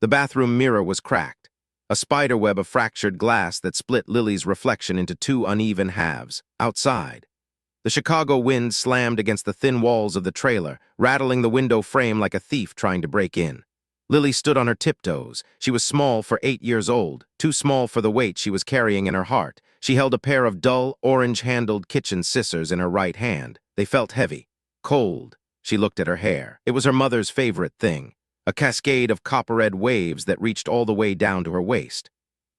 The bathroom mirror was cracked, a spiderweb of fractured glass that split Lily's reflection into two uneven halves. Outside, the Chicago wind slammed against the thin walls of the trailer, rattling the window frame like a thief trying to break in. Lily stood on her tiptoes. She was small for 8 years old, too small for the weight she was carrying in her heart. She held a pair of dull, orange-handled kitchen scissors in her right hand. They felt heavy, cold. She looked at her hair. It was her mother's favorite thing, a cascade of copper-red waves that reached all the way down to her waist.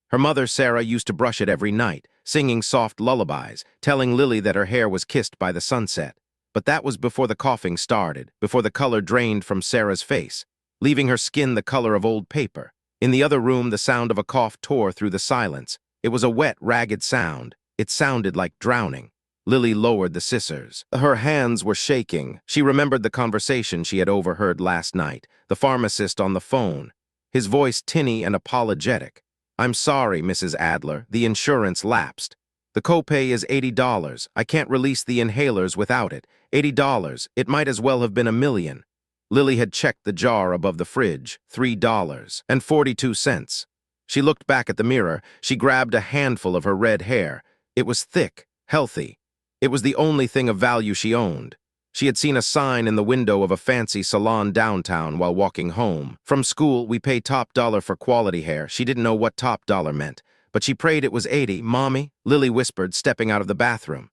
Her mother, Sarah, used to brush it every night, singing soft lullabies, telling Lily that her hair was kissed by the sunset. But that was before the coughing started, before the color drained from Sarah's face, leaving her skin the color of old paper. In the other room, the sound of a cough tore through the silence. It was a wet, ragged sound. It sounded like drowning. Lily lowered the scissors. Her hands were shaking. She remembered the conversation she had overheard last night, the pharmacist on the phone, his voice tinny and apologetic. "I'm sorry, Mrs. Adler. The insurance lapsed. The copay is $80. I can't release the inhalers without it. $80. It might as well have been $1 million. Lily had checked the jar above the fridge. $3.42. She looked back at the mirror. She grabbed a handful of her red hair. It was thick, healthy. It was the only thing of value she owned. She had seen a sign in the window of a fancy salon downtown while walking home. From school, we pay top dollar for quality hair. She didn't know what top dollar meant, but she prayed it was 80. "Mommy," Lily whispered, stepping out of the bathroom.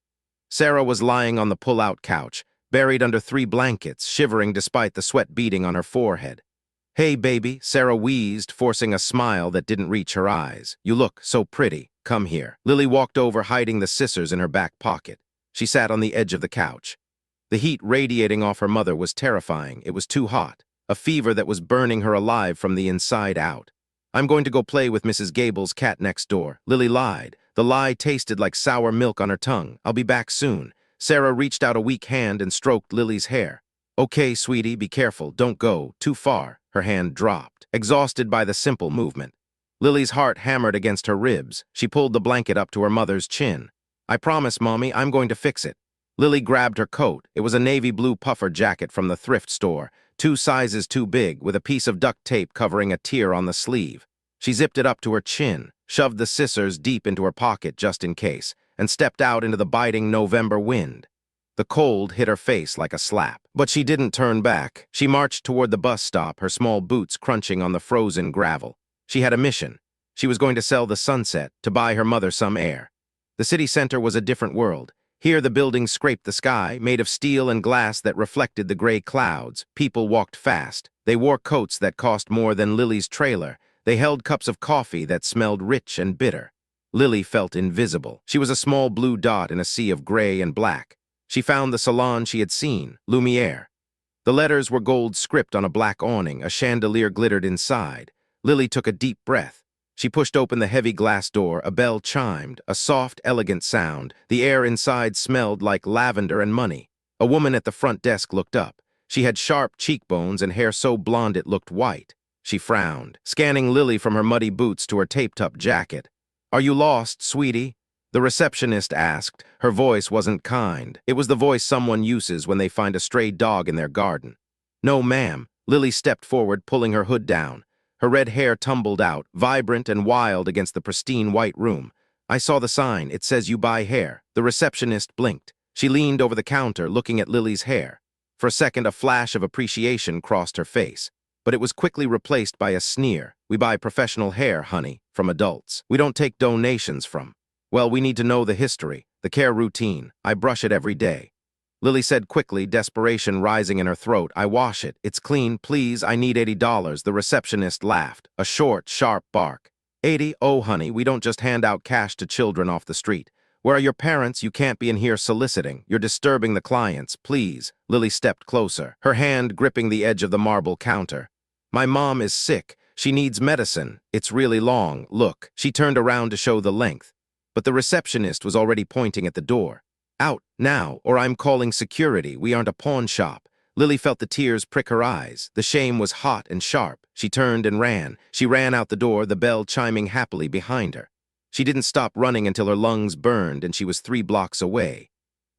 Sarah was lying on the pull-out couch, buried under 3 blankets, shivering despite the sweat beading on her forehead. "Hey, baby," Sarah wheezed, forcing a smile that didn't reach her eyes. "You look so pretty. Come here." Lily walked over, hiding the scissors in her back pocket. She sat on the edge of the couch. The heat radiating off her mother was terrifying. It was too hot, a fever that was burning her alive from the inside out. "I'm going to go play with Mrs. Gable's cat next door." Lily lied. The lie tasted like sour milk on her tongue. "I'll be back soon." Sarah reached out a weak hand and stroked Lily's hair. "Okay, sweetie, be careful. Don't go too far." Her hand dropped, exhausted by the simple movement. Lily's heart hammered against her ribs. She pulled the blanket up to her mother's chin. "I promise, Mommy, I'm going to fix it." Lily grabbed her coat. It was a navy blue puffer jacket from the thrift store, 2 sizes too big, with a piece of duct tape covering a tear on the sleeve. She zipped it up to her chin, shoved the scissors deep into her pocket just in case, and stepped out into the biting November wind. The cold hit her face like a slap, but she didn't turn back. She marched toward the bus stop, her small boots crunching on the frozen gravel. She had a mission. She was going to sell the sunset, to buy her mother some air. The city center was a different world. Here the buildings scraped the sky, made of steel and glass that reflected the gray clouds. People walked fast. They wore coats that cost more than Lily's trailer. They held cups of coffee that smelled rich and bitter. Lily felt invisible. She was a small blue dot in a sea of gray and black. She found the salon she had seen, Lumiere. The letters were gold script on a black awning. A chandelier glittered inside. Lily took a deep breath. She pushed open the heavy glass door. A bell chimed, a soft, elegant sound. The air inside smelled like lavender and money. A woman at the front desk looked up. She had sharp cheekbones and hair so blonde it looked white. She frowned, scanning Lily from her muddy boots to her taped-up jacket. "Are you lost, sweetie?" The receptionist asked. Her voice wasn't kind. It was the voice someone uses when they find a stray dog in their garden. "No, ma'am." Lily stepped forward, pulling her hood down. Her red hair tumbled out, vibrant and wild against the pristine white room. "I saw the sign. It says you buy hair." The receptionist blinked. She leaned over the counter, looking at Lily's hair. For a second, a flash of appreciation crossed her face. But it was quickly replaced by a sneer. "We buy professional hair, honey, from adults. We don't take donations from." "Well, we need to know the history, the care routine. I brush it every day." Lily said quickly, desperation rising in her throat. "I wash it. It's clean. Please, I need $80. The receptionist laughed, a short, sharp bark. "80? Oh, honey, we don't just hand out cash to children off the street. Where are your parents? You can't be in here soliciting. You're disturbing the clients. Please." Lily stepped closer, her hand gripping the edge of the marble counter. "My mom is sick. She needs medicine. It's really long. Look." She turned around to show the length. But the receptionist was already pointing at the door. "Out, now, or I'm calling security. We aren't a pawn shop." Lily felt the tears prick her eyes. The shame was hot and sharp. She turned and ran. She ran out the door, the bell chiming happily behind her. She didn't stop running until her lungs burned and she was 3 blocks away.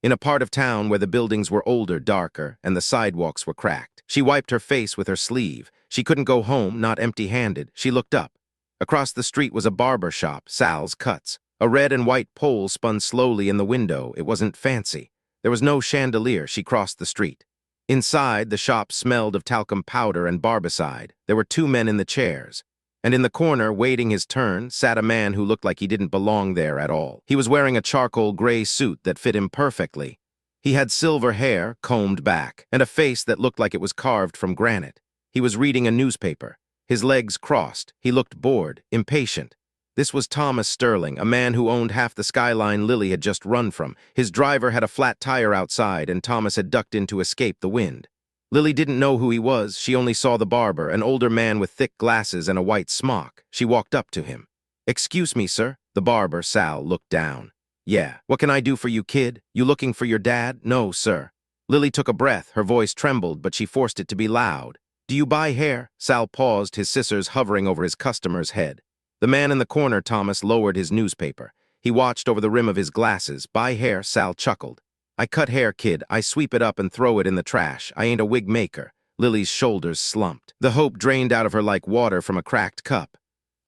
In a part of town where the buildings were older, darker, and the sidewalks were cracked. She wiped her face with her sleeve. She couldn't go home, not empty-handed. She looked up. Across the street was a barber shop, Sal's Cuts. A red and white pole spun slowly in the window. It wasn't fancy. There was no chandelier. She crossed the street. Inside, the shop smelled of talcum powder and barbicide. There were two men in the chairs. And in the corner, waiting his turn, sat a man who looked like he didn't belong there at all. He was wearing a charcoal gray suit that fit him perfectly. He had silver hair, combed back, and a face that looked like it was carved from granite. He was reading a newspaper. His legs crossed. He looked bored, impatient. This was Thomas Sterling, a man who owned half the skyline Lily had just run from. His driver had a flat tire outside, and Thomas had ducked in to escape the wind. Lily didn't know who he was. She only saw the barber, an older man with thick glasses and a white smock. She walked up to him. "Excuse me, sir." The barber, Sal, looked down. "Yeah. What can I do for you, kid? You looking for your dad?" "No, sir." Lily took a breath. Her voice trembled, but she forced it to be loud. "Do you buy hair?" Sal paused, his scissors hovering over his customer's head. The man in the corner, Thomas, lowered his newspaper. He watched over the rim of his glasses. "Buy hair?" Sal chuckled. "I cut hair, kid. I sweep it up and throw it in the trash. I ain't a wig maker." Lily's shoulders slumped. The hope drained out of her like water from a cracked cup.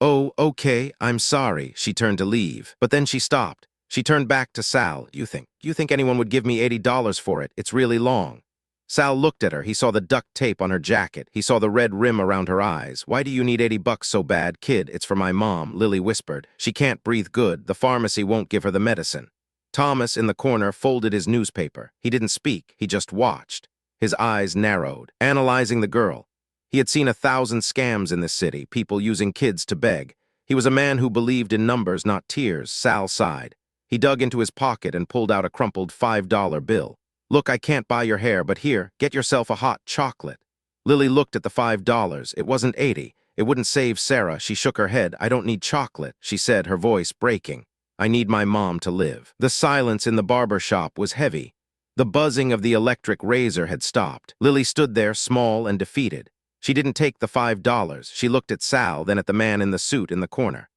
"Oh, okay, I'm sorry." She turned to leave, but then she stopped. She turned back to Sal. You think anyone would give me $80 for it? It's really long." Sal looked at her. He saw the duct tape on her jacket. He saw the red rim around her eyes. "Why do you need $80 so bad?" "Kid, it's for my mom," Lily whispered. "She can't breathe good. The pharmacy won't give her the medicine." Thomas, in the corner, folded his newspaper. He didn't speak. He just watched. His eyes narrowed, analyzing the girl. He had seen 1,000 scams in this city, people using kids to beg. He was a man who believed in numbers, not tears. Sal sighed. He dug into his pocket and pulled out a crumpled $5 bill. "Look, I can't buy your hair, but here, get yourself a hot chocolate." Lily looked at the $5. It wasn't 80. It wouldn't save Sarah. She shook her head. "I don't need chocolate," she said, her voice breaking. "I need my mom to live." The silence in the barber shop was heavy. The buzzing of the electric razor had stopped. Lily stood there, small and defeated. She didn't take the $5. She looked at Sal, then at the man in the suit in the corner.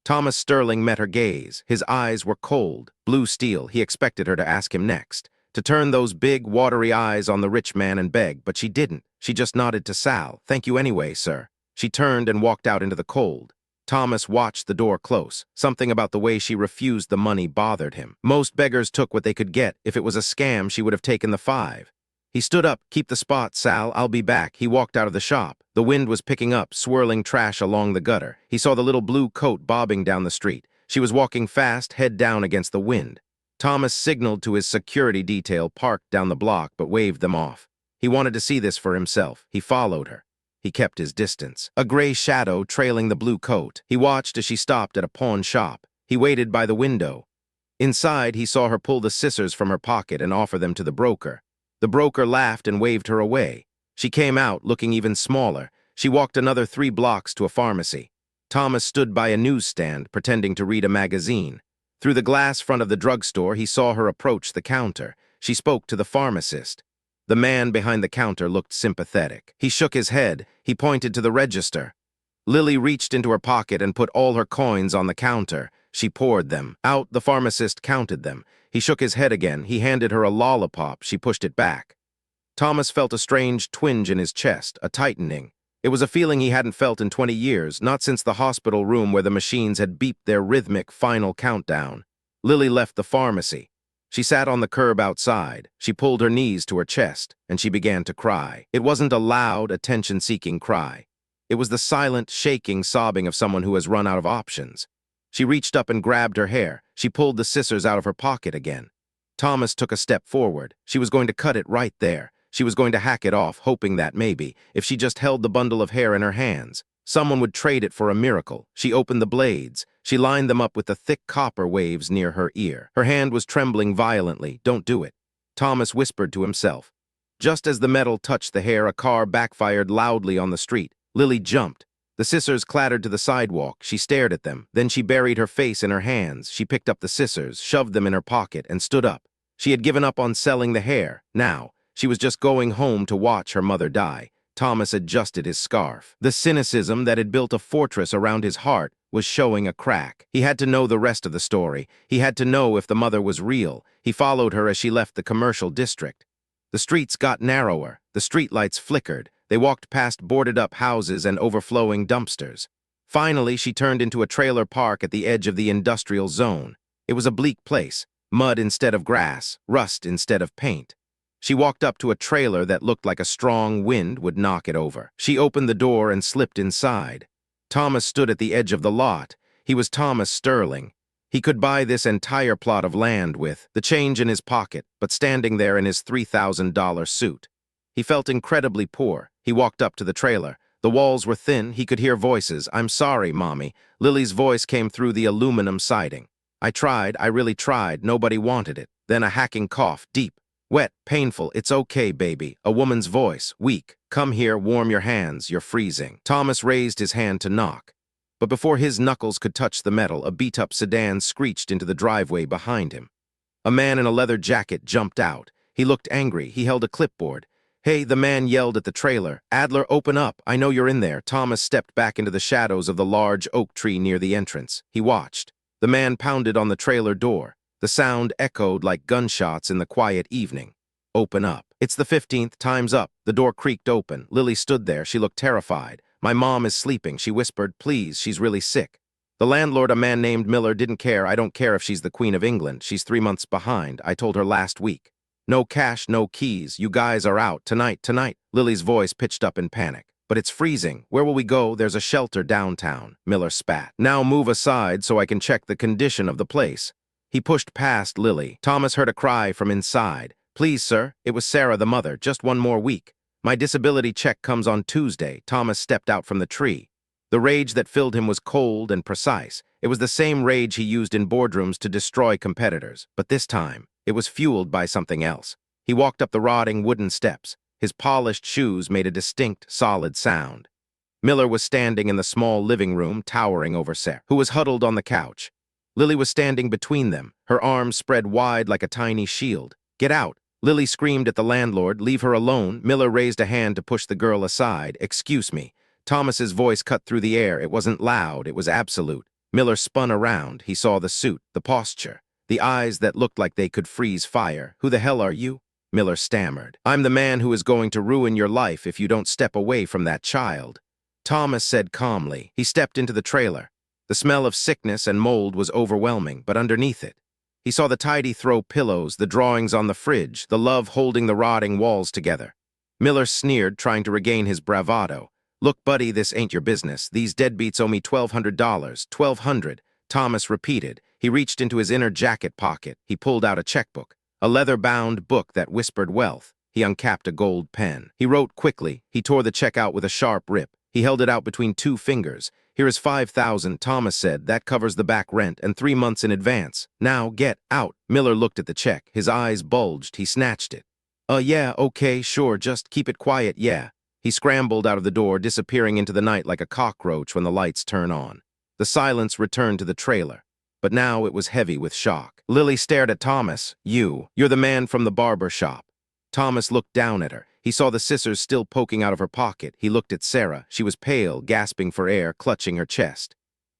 Thomas Sterling met her gaze. His eyes were cold, blue steel. He expected her to ask him next, to turn those big, watery eyes on the rich man and beg, but she didn't. She just nodded to Sal. "Thank you anyway, sir." She turned and walked out into the cold. Thomas watched the door close. Something about the way she refused the money bothered him. Most beggars took what they could get. If it was a scam, she would have taken the $5. He stood up. "Keep the spot, Sal. I'll be back." He walked out of the shop. The wind was picking up, swirling trash along the gutter. He saw the little blue coat bobbing down the street. She was walking fast, head down against the wind. Thomas signaled to his security detail parked down the block, but waved them off. He wanted to see this for himself. He followed her. He kept his distance. A gray shadow trailing the blue coat. He watched as she stopped at a pawn shop. He waited by the window. Inside, he saw her pull the scissors from her pocket and offer them to the broker. The broker laughed and waved her away. She came out, looking even smaller. She walked another 3 blocks to a pharmacy. Thomas stood by a newsstand, pretending to read a magazine. Through the glass front of the drugstore, he saw her approach the counter. She spoke to the pharmacist. The man behind the counter looked sympathetic. He shook his head. He pointed to the register. Lily reached into her pocket and put all her coins on the counter. She poured them out. The pharmacist counted them. He shook his head again. He handed her a lollipop. She pushed it back. Thomas felt a strange twinge in his chest, a tightening. It was a feeling he hadn't felt in 20 years, not since the hospital room where the machines had beeped their rhythmic final countdown. Lily left the pharmacy. She sat on the curb outside. She pulled her knees to her chest, and she began to cry. It wasn't a loud, attention-seeking cry. It was the silent, shaking sobbing of someone who has run out of options. She reached up and grabbed her hair. She pulled the scissors out of her pocket again. Thomas took a step forward. She was going to cut it right there. She was going to hack it off, hoping that maybe, if she just held the bundle of hair in her hands, someone would trade it for a miracle. She opened the blades. She lined them up with the thick copper waves near her ear. Her hand was trembling violently. "Don't do it," Thomas whispered to himself. Just as the metal touched the hair, a car backfired loudly on the street. Lily jumped. The scissors clattered to the sidewalk. She stared at them. Then she buried her face in her hands. She picked up the scissors, shoved them in her pocket, and stood up. She had given up on selling the hair. Now, she was just going home to watch her mother die. Thomas adjusted his scarf. The cynicism that had built a fortress around his heart was showing a crack. He had to know the rest of the story. He had to know if the mother was real. He followed her as she left the commercial district. The streets got narrower. The streetlights flickered. They walked past boarded-up houses and overflowing dumpsters. Finally, she turned into a trailer park at the edge of the industrial zone. It was a bleak place, mud instead of grass, rust instead of paint. She walked up to a trailer that looked like a strong wind would knock it over. She opened the door and slipped inside. Thomas stood at the edge of the lot. He was Thomas Sterling. He could buy this entire plot of land with the change in his pocket, but standing there in his $3,000 suit. He felt incredibly poor. He walked up to the trailer. The walls were thin. He could hear voices. "I'm sorry, Mommy." Lily's voice came through the aluminum siding. "I tried. I really tried. Nobody wanted it." Then a hacking cough, deep, wet, painful. "It's okay, baby." A woman's voice, weak. "Come here, warm your hands. You're freezing." Thomas raised his hand to knock. But before his knuckles could touch the metal, a beat-up sedan screeched into the driveway behind him. A man in a leather jacket jumped out. He looked angry. He held a clipboard. "Hey," the man yelled at the trailer. "Adler, open up. I know you're in there." Thomas stepped back into the shadows of the large oak tree near the entrance. He watched. The man pounded on the trailer door. The sound echoed like gunshots in the quiet evening. "Open up." "It's the 15th. Time's up." The door creaked open. Lily stood there. She looked terrified. "My mom is sleeping," she whispered. "Please, she's really sick." The landlord, a man named Miller, didn't care. "I don't care if she's the Queen of England. She's 3 months behind. I told her last week. No cash, no keys. You guys are out. Tonight. Lily's voice pitched up in panic. "But it's freezing. Where will we go? There's a shelter downtown." Miller spat. "Now move aside so I can check the condition of the place." He pushed past Lily. Thomas heard a cry from inside. "Please, sir." It was Sarah, the mother. "Just one more week. My disability check comes on Tuesday." Thomas stepped out from the tree. The rage that filled him was cold and precise. It was the same rage he used in boardrooms to destroy competitors. But this time, it was fueled by something else. He walked up the rotting wooden steps. His polished shoes made a distinct, solid sound. Miller was standing in the small living room, towering over Sarah, who was huddled on the couch. Lily was standing between them, her arms spread wide like a tiny shield. "Get out!" Lily screamed at the landlord. "Leave her alone." Miller raised a hand to push the girl aside. "Excuse me." Thomas's voice cut through the air. It wasn't loud, it was absolute. Miller spun around. He saw the suit, the posture, the eyes that looked like they could freeze fire. "Who the hell are you?" Miller stammered. "I'm the man who is going to ruin your life if you don't step away from that child." Thomas said calmly. He stepped into the trailer. The smell of sickness and mold was overwhelming, but underneath it, he saw the tidy throw pillows, the drawings on the fridge, the love holding the rotting walls together. Miller sneered, trying to regain his bravado. "Look, buddy, this ain't your business. These deadbeats owe me $1,200. $1,200. Thomas repeated. He reached into his inner jacket pocket. He pulled out a checkbook, a leather-bound book that whispered wealth. He uncapped a gold pen. He wrote quickly. He tore the check out with a sharp rip. He held it out between 2 fingers. "Here is $5,000, Thomas said. "That covers the back rent and 3 months in advance. Now get out." Miller looked at the check. His eyes bulged. He snatched it. Yeah, okay, sure, just keep it quiet, yeah." He scrambled out of the door, disappearing into the night like a cockroach when the lights turn on. The silence returned to the trailer, but now it was heavy with shock. Lily stared at Thomas. You're the man from the barber shop." Thomas looked down at her. He saw the scissors still poking out of her pocket. He looked at Sarah. She was pale, gasping for air, clutching her chest.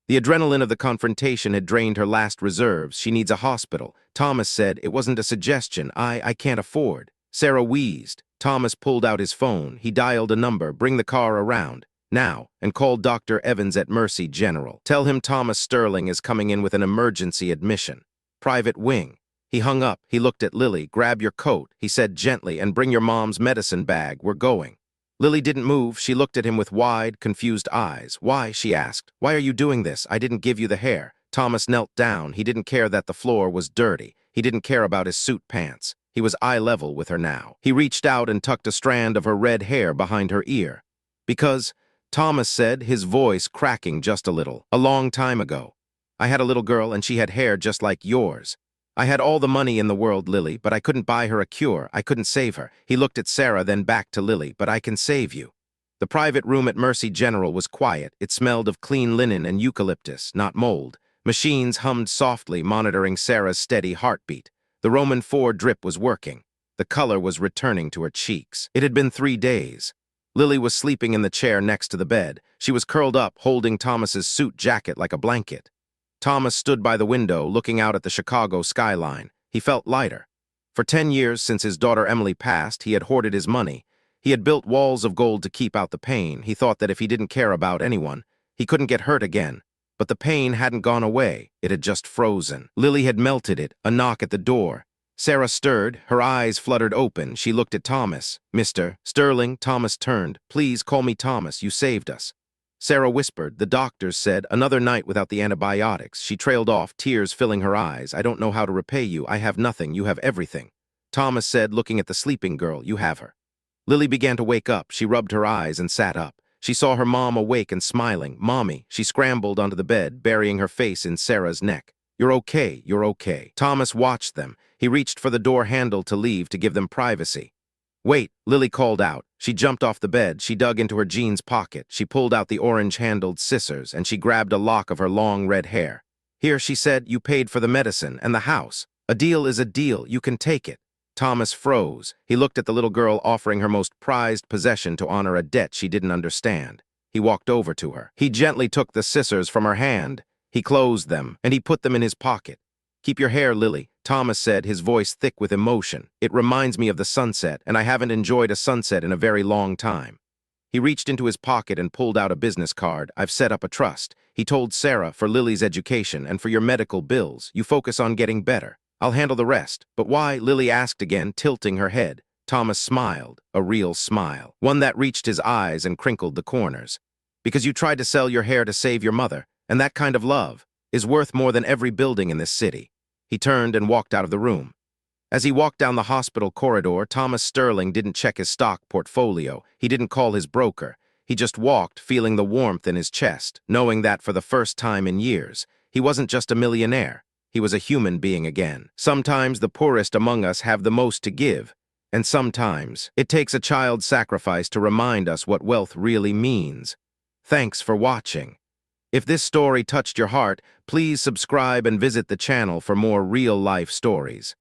The adrenaline of the confrontation had drained her last reserves. "She needs a hospital." Thomas said, "It wasn't a suggestion. I can't afford." Sarah wheezed. Thomas pulled out his phone. He dialed a number. "Bring the car around now, and call Dr. Evans at Mercy General. Tell him Thomas Sterling is coming in with an emergency admission. Private wing." He hung up. He looked at Lily. "Grab your coat," he said gently, "and bring your mom's medicine bag. We're going." Lily didn't move. She looked at him with wide, confused eyes. "Why?" she asked. "Why are you doing this? I didn't give you the hair." Thomas knelt down. He didn't care that the floor was dirty. He didn't care about his suit pants. He was eye level with her now. He reached out and tucked a strand of her red hair behind her ear. "Because," Thomas said, his voice cracking just a little, "a long time ago, I had a little girl and she had hair just like yours. I had all the money in the world, Lily, but I couldn't buy her a cure. I couldn't save her." He looked at Sarah, then back to Lily. "But I can save you." The private room at Mercy General was quiet. It smelled of clean linen and eucalyptus, not mold. Machines hummed softly, monitoring Sarah's steady heartbeat. The Roman IV drip was working. The color was returning to her cheeks. It had been 3 days. Lily was sleeping in the chair next to the bed. She was curled up, holding Thomas's suit jacket like a blanket. Thomas stood by the window, looking out at the Chicago skyline. He felt lighter. For 10 years since his daughter Emily passed, he had hoarded his money. He had built walls of gold to keep out the pain. He thought that if he didn't care about anyone, he couldn't get hurt again. But the pain hadn't gone away. It had just frozen. Lily had melted it. A knock at the door. Sarah stirred. Her eyes fluttered open. She looked at Thomas. "Mr. Sterling." Thomas turned. "Please call me Thomas. You saved us." Sarah whispered. "The doctors said another night without the antibiotics." She trailed off, tears filling her eyes. "I don't know how to repay you. I have nothing. You have everything." Thomas said, looking at the sleeping girl, "You have her." Lily began to wake up. She rubbed her eyes and sat up. She saw her mom awake and smiling. "Mommy." She scrambled onto the bed, burying her face in Sarah's neck. "You're okay. You're okay." Thomas watched them. He reached for the door handle to leave to give them privacy. "Wait," Lily called out. She jumped off the bed. She dug into her jeans pocket. She pulled out the orange-handled scissors, and she grabbed a lock of her long red hair. "Here," she said, "you paid for the medicine and the house. A deal is a deal. You can take it." Thomas froze. He looked at the little girl offering her most prized possession to honor a debt she didn't understand. He walked over to her. He gently took the scissors from her hand. He closed them, and he put them in his pocket. "Keep your hair, Lily," Thomas said, his voice thick with emotion. "It reminds me of the sunset, and I haven't enjoyed a sunset in a very long time." He reached into his pocket and pulled out a business card. "I've set up a trust." He told Sarah, "For Lily's education and for your medical bills. You focus on getting better. I'll handle the rest." "But why?" Lily asked again, tilting her head. Thomas smiled, a real smile, one that reached his eyes and crinkled the corners. "Because you tried to sell your hair to save your mother, and that kind of love is worth more than every building in this city." He turned and walked out of the room. As he walked down the hospital corridor, Thomas Sterling didn't check his stock portfolio. He didn't call his broker. He just walked, feeling the warmth in his chest, knowing that for the first time in years, he wasn't just a millionaire. He was a human being again. Sometimes the poorest among us have the most to give, and sometimes it takes a child's sacrifice to remind us what wealth really means. Thanks for watching. If this story touched your heart, please subscribe and visit the channel for more real-life stories.